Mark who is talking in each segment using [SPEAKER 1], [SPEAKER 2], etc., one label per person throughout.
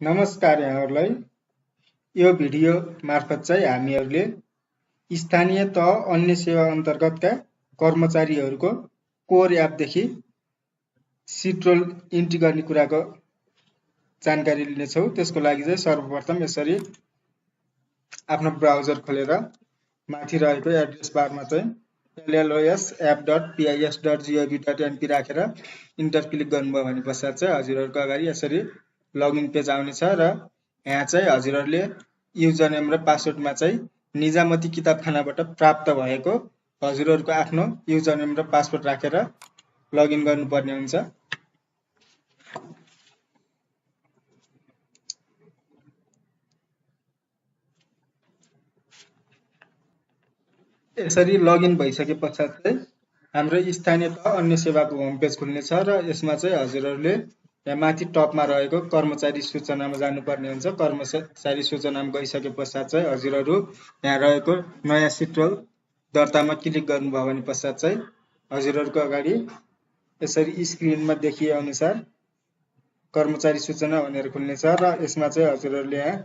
[SPEAKER 1] नमस्कार यहाँहरूलाई। यो भिडियो मार्फत चाहिँ हामीहरूले स्थानीय तह अन्य सेवा अन्तर्गतका कर्मचारीहरूको कोर एपदेखि सिट रोल इन्ट्री गर्ने कुराको जानकारी लिनेछौँ। त्यसको लागि चाहिँ सर्वप्रथम यसरी आफ्नो ब्राउजर खोलेर माथि रहेको एड्रेस बारमा चाहिँ llosapp.pis.gov.np राखेर इन्टर क्लिक गर्नुभयो भने पश्चात चाहिँ हजुरहरूको अगाडि यसरी लगइन पेज आउनेछ र यहाँ चाहिँ हजुरहरूले युजर नेम र पासवर्डमा चाहिँ निजामती किताबखानाबाट प्राप्त भएको हजुरहरूको आफ्नो युजर नेम र पासवर्ड राखेर लगइन गर्नुपर्ने हुन्छ। यसरी लगइन भइसके पश्चात चाहिँ हाम्रो स्थानीय तह अन्य सेवाको होम पेज खुल्नेछ र यसमा चाहिँ हजुरहरूले यहाँ माथि टपमा रहेको कर्मचारी सूचनामा जानुपर्ने हुन्छ। कर्मचारी सूचनामा गइसके पश्चात चाहिँ हजुरहरू यहाँ रहेको नयाँ सिट रोल दर्तामा क्लिक गर्नुभयो भने पश्चात चाहिँ हजुरहरूको अगाडि यसरी स्क्रिनमा देखिए अनुसार कर्मचारी सूचना भनेर खुल्नेछ र यसमा चाहिँ हजुरहरूले यहाँ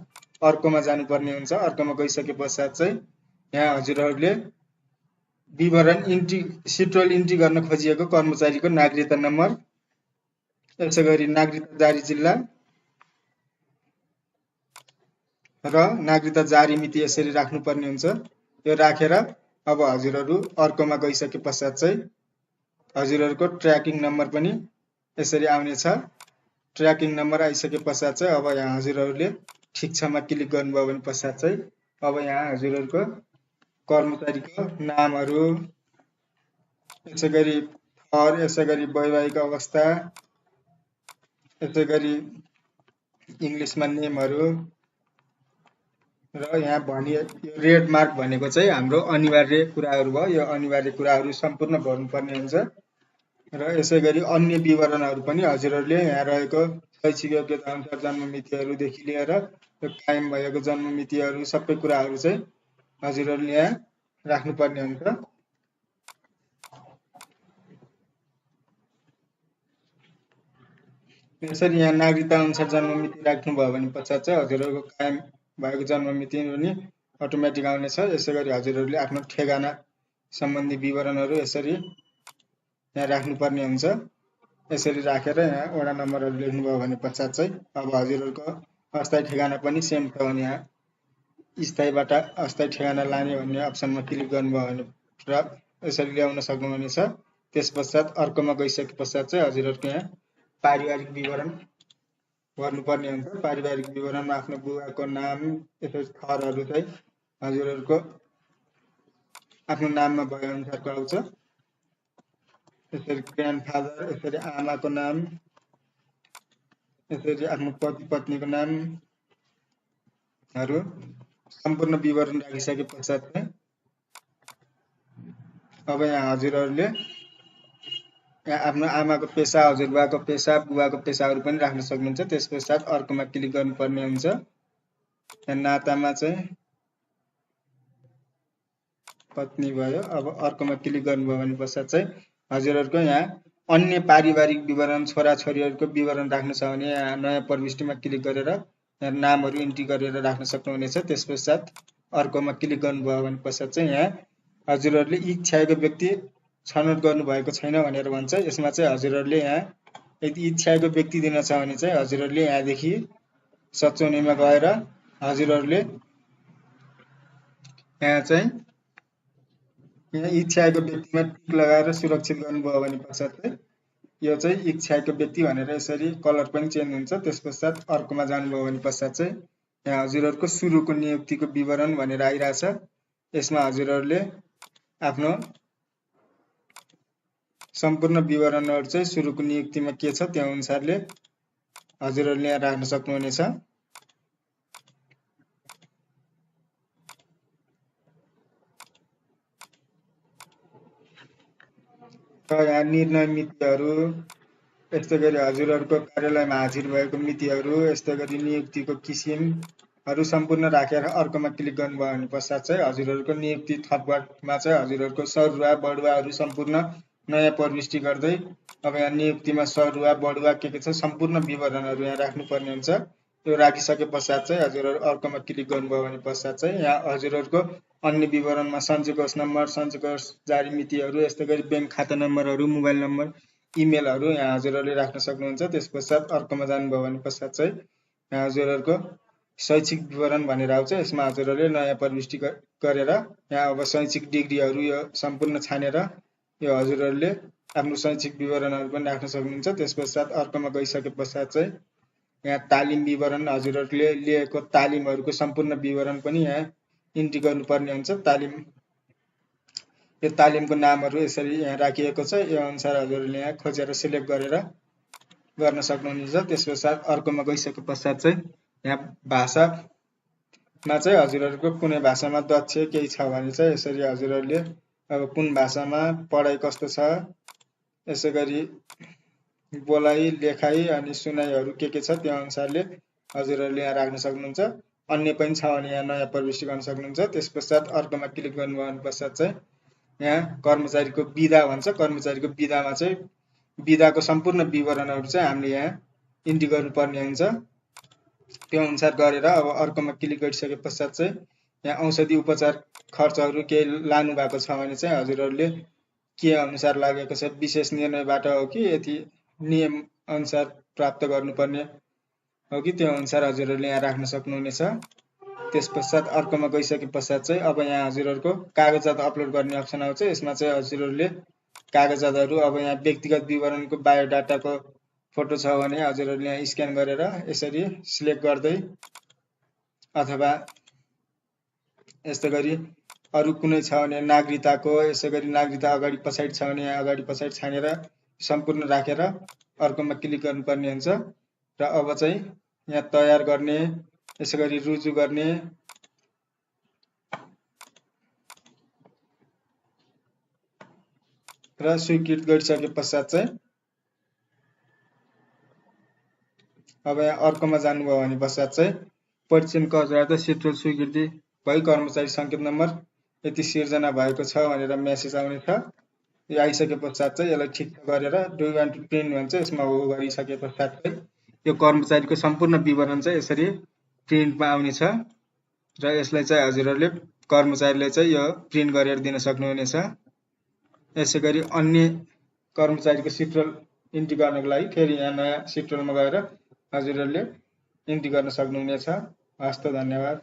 [SPEAKER 1] अर्कोमा जानुपर्ने हुन्छ। अर्कोमा गइसके पश्चात चाहिँ यहाँ हजुरहरूले विवरण सिट रोल इन्ट्री गर्न खोजिएको कर्मचारीको नागरिकता नम्बर, यसैगरी नागरिकता जारी जिल्ला र नागरिकता जारी मिति यसरी राख्नुपर्ने हुन्छ। यो राखेर अब हजुरहरू अर्कोमा गइसके पश्चात चाहिँ हजुरहरूको ट्र्याकिङ नम्बर पनि यसरी आउनेछ। ट्र्याकिङ नम्बर आइसके पश्चात चाहिँ अब यहाँ हजुरहरूले ठिक छमा क्लिक गर्नुभयो भने पश्चात चाहिँ अब यहाँ हजुरहरूको कर्मचारीको नामहरू, यसैगरी थर, यसैगरी वैवाहिक अवस्था, यसैगरी इङ्ग्लिसमा नेमहरू र यहाँ यो रेड मार्क भनेको चाहिँ हाम्रो अनिवार्य कुराहरू भयो। यो अनिवार्य कुराहरू सम्पूर्ण भर्नुपर्ने हुन्छ र यसैगरी अन्य विवरणहरू पनि हजुरहरूले यहाँ रहेको शैक्षिक योग्यता अनुसार जन्म मितिहरूदेखि लिएर कायम भएको जन्म मितिहरू सबै कुराहरू चाहिँ हजुरहरूले यहाँ राख्नुपर्ने हुन्छ। यसरी यहाँ नागरिकता अनुसार जन्म मिति राख्नुभयो भने पश्चात चाहिँ हजुरहरूको कायम भएको जन्म मिति पनि अटोमेटिक आउनेछ। यसैगरी हजुरहरूले आफ्नो ठेगाना सम्बन्धी विवरणहरू यसरी यहाँ राख्नुपर्ने हुन्छ। यसरी राखेर यहाँ वडा नम्बरहरू लेख्नुभयो भने पश्चात चाहिँ अब हजुरहरूको अस्थायी ठेगाना पनि सेम छ भने यहाँ स्थायीबाट अस्थायी ठेगाना लाने भन्ने अप्सनमा क्लिक गर्नुभयो भने र यसरी ल्याउन सक्नुहुनेछ। त्यस पश्चात अर्कोमा गइसके पश्चात चाहिँ हजुरहरूको यहाँ पारिवारिक विवरण भर्नुपर्ने हुन्छ। पारिवारिक विवरणमा आफ्नो बुवाको नाम, यसरी थरहरू चाहिँ हजुरहरूको आफ्नो नाममा भए अनुसारको आउँछ। यसरी ग्रान्डफादर, यसरी आमाको नाम, यसरी आफ्नो पति पत्नीको नामहरू सम्पूर्ण विवरण राखिसके पश्चात चाहिँ अब यहाँ हजुरहरूले यहाँ आफ्नो आमाको पेसा, हजुरबाको पेसा, बुवाको पेसाहरू पनि राख्न सक्नुहुन्छ। त्यस पश्चात अर्कोमा क्लिक गर्नुपर्ने हुन्छ। यहाँ नातामा चाहिँ पत्नी भयो। अब अर्कोमा क्लिक गर्नुभयो भने पश्चात चाहिँ हजुरहरूको यहाँ अन्य पारिवारिक विवरण, छोराछोरीहरूको विवरण राख्नु छ भने यहाँ नयाँ प्रविष्टिमा क्लिक गरेर यहाँ नामहरू इन्ट्री गरेर राख्न सक्नुहुनेछ। त्यस पश्चात अर्कोमा क्लिक गर्नुभयो भने पश्चात चाहिँ यहाँ हजुरहरूले इच्छाएको व्यक्ति छनौट गर्नुभएको छैन भनेर भन्छ। यसमा चाहिँ हजुरहरूले यहाँ यदि इच्छाएको व्यक्ति दिन छ भने चाहिँ हजुरहरूले यहाँदेखि सच्याउनेमा गएर हजुरहरूले यहाँ चाहिँ यहाँ इच्छाएको व्यक्तिमा टिक लगाएर सुरक्षित गर्नुभयो भने पश्चात चाहिँ यो चाहिँ इच्छाएको व्यक्ति भनेर यसरी कलर पनि चेन्ज हुन्छ। त्यस पश्चात अर्कोमा जानुभयो भने पश्चात चाहिँ यहाँ हजुरहरूको सुरुको नियुक्तिको विवरण भनेर आइरहेछ। यसमा हजुरहरूले आफ्नो सम्पूर्ण विवरणहरू चाहिँ सुरुको नियुक्तिमा के छ त्यो अनुसारले हजुरहरूले यहाँ राख्न सक्नुहुनेछ। र यहाँ निर्णय मितिहरू, यस्तै गरी हजुरहरूको कार्यालयमा हाजिर भएको मितिहरू, यस्तै गरी नियुक्तिको किसिमहरू सम्पूर्ण राखेर अर्कोमा क्लिक गर्नुभयो भने पश्चात चाहिँ हजुरहरूको नियुक्ति थपमा चाहिँ हजुरहरूको सरुवा बढुवाहरू सम्पूर्ण नयाँ प्रविष्टि गर्दै अब यहाँ नियुक्तिमा सरुवा बढुवा के छ सम्पूर्ण विवरणहरू यहाँ राख्नुपर्ने हुन्छ। यो राखिसके पश्चात चाहिँ हजुरहरू अर्कोमा क्लिक गर्नुभयो भने पश्चात चाहिँ यहाँ हजुरहरूको अन्य विवरणमा सञ्चयकोष नम्बर, सञ्चयकोष जारी मितिहरू, यस्तै गरी ब्याङ्क खाता नम्बरहरू, मोबाइल नम्बर, इमेलहरू यहाँ हजुरहरूले राख्न सक्नुहुन्छ। त्यस पश्चात अर्कोमा जानुभयो भने पश्चात चाहिँ यहाँ हजुरहरूको शैक्षिक विवरण भनेर आउँछ। यसमा हजुरहरूले नयाँ प्रविष्टि गरेर यहाँ अब शैक्षिक डिग्रीहरू यो सम्पूर्ण छानेर यो हजुरहरूले आफ्नो शैक्षिक विवरणहरू पनि राख्न सक्नुहुन्छ। त्यस पश्चात अर्कोमा गइसके पश्चात चाहिँ यहाँ तालिम विवरण हजुरहरूले लिएको तालिमहरूको सम्पूर्ण विवरण पनि यहाँ इन्ट्री गर्नुपर्ने हुन्छ। यो तालिमको नामहरू यसरी यहाँ राखिएको छ। यो अनुसार हजुरहरूले यहाँ खोजेर सिलेक्ट गरेर गर्न सक्नुहुन्छ। त्यस पश्चात अर्कोमा गइसके पश्चात चाहिँ यहाँ भाषामा चाहिँ हजुरहरूको कुनै भाषामा दक्ष केही छ भने चाहिँ यसरी हजुरहरूले अब कुन भाषामा पढाइ कस्तो छ, यसै गरी बोलाइ, लेखाइ अनि सुनाइहरू के छ त्यो अनुसारले हजुरहरूले यहाँ राख्न सक्नुहुन्छ। अन्य पनि छ भने यहाँ नयाँ प्रविष्टि गर्न सक्नुहुन्छ। त्यस पश्चात अर्कोमा क्लिक गर्नुभयो भने पश्चात चाहिँ यहाँ कर्मचारीको बिदा भन्छ। कर्मचारीको बिदामा चाहिँ बिदाको सम्पूर्ण विवरणहरू चाहिँ हामीले यहाँ इन्ट्री गर्नुपर्ने हुन्छ। त्यो अनुसार गरेर अब अर्कोमा क्लिक गरिसके पश्चात चाहिँ यहाँ औषधि उपचार खर्चहरू केही लानु भएको छ भने चाहिँ हजुरहरूले के अनुसार लागेको छ, विशेष निर्णयबाट हो कि यति नियम अनुसार प्राप्त गर्नुपर्ने हो कि त्यो अनुसार हजुरहरूले यहाँ राख्न सक्नुहुनेछ। त्यस पश्चात अर्कोमा गइसके पश्चात चाहिँ अब यहाँ हजुरहरूको कागजात अपलोड गर्ने अप्सन आउँछ। यसमा चाहिँ हजुरहरूले कागजातहरू अब यहाँ व्यक्तिगत विवरणको बायोडाटाको फोटो छ भने हजुरहरूले यहाँ स्क्यान गरेर यसरी सिलेक्ट गर्दै अथवा यस्तै गरी अरू कुनै छ भने नागरिकताको, यसै गरी नागरिकता अगाडि पछाडि छ भने यहाँ अगाडि पछाडि छानेर सम्पूर्ण राखेर अर्कोमा क्लिक गर्नुपर्ने हुन्छ। र अब चाहिँ यहाँ तयार गर्ने, यसै गरी रुजु गर्ने र स्वीकृत गरिसके पश्चात चाहिँ अब यहाँ अर्कोमा जानुभयो भने पश्चात चाहिँ परिचयन कर्जाबाट सेट्रल स्वीकृति भई कर्मचारी सङ्केत नम्बर यति सिर्जना भएको छ भनेर मेसेज आउने छ। यो आइसके पश्चात चाहिँ यसलाई ठिक गरेर do you want to print भन्छ, यसमा हो गरिसके पश्चात चाहिँ यो कर्मचारीको सम्पूर्ण विवरण चाहिँ यसरी प्रिन्टमा आउनेछ र यसलाई चाहिँ हजुरहरूले कर्मचारीले चाहिँ यो प्रिन्ट गरेर दिन सक्नुहुनेछ। यसै गरी अन्य कर्मचारीको सिट्रल इन्ट्री गर्नको लागि फेरि यहाँ नयाँ सिट्रलमा गएर हजुरहरूले इन्ट्री गर्न सक्नुहुनेछ। हस्त, धन्यवाद।